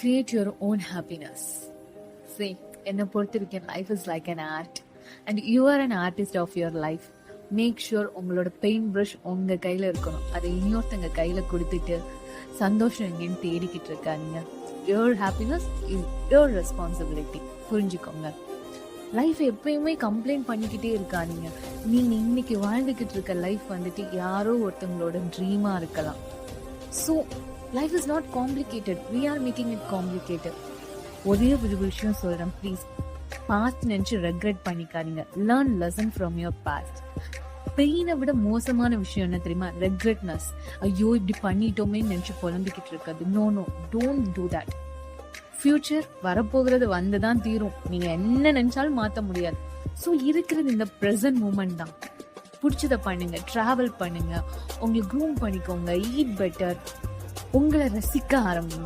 Create your own happiness. See, என்னை பொறுத்திருக்கேன், life is like an art and you are an artist of your life. Make sure உங்களோட paint brush உங்க கையில இருக்கணும். அதை இன்னொருத்தங்க கையில கொடுத்துட்டு சந்தோஷம் எங்கேன்னு தேடிக்கிட்டு இருக்காதீங்க. Your happiness is your responsibility. புரிஞ்சுக்கோங்க. லைஃப் எப்பயுமே கம்ப்ளைண்ட் பண்ணிக்கிட்டே இருக்காதீங்க. நீங்க இன்னைக்கு வாழ்ந்துகிட்டு இருக்க லைஃப் வந்துட்டு யாரோ ஒருத்தவங்களோட ட்ரீமா இருக்கலாம். So life is not complicated, we are making it complicated. ஒரே ஒரு விஷயம் சொல்றேன், ப்ளீஸ் பாஸ்ட் நினைச்சு ரெக்ரெட் பண்ணிக்காதீங்க. Learn lesson from your past. பெயினை விட மோசமான விஷயம் என்ன தெரியுமா? ரெக்ரெட்னஸ். ஐயோ இப்படி பண்ணிட்டோமே நினைச்சு புலம்பிக்கிட்டு இருக்காது. No no, don't do that. Future வரப்போகிறது வந்துதான் தீரும். நீங்க என்ன நினைச்சாலும் மாத்த முடியாது. ஸோ இருக்கிறது இந்த ப்ரெசன்ட் மூமெண்ட் தான். பிடிச்சதை பண்ணுங்க, டிராவல் பண்ணுங்க, உங்களை க்ரூம் பண்ணிக்கோங்க, ஈட் பெட்டர், உங்களை ரசிக்க ஆரம்பிங்க.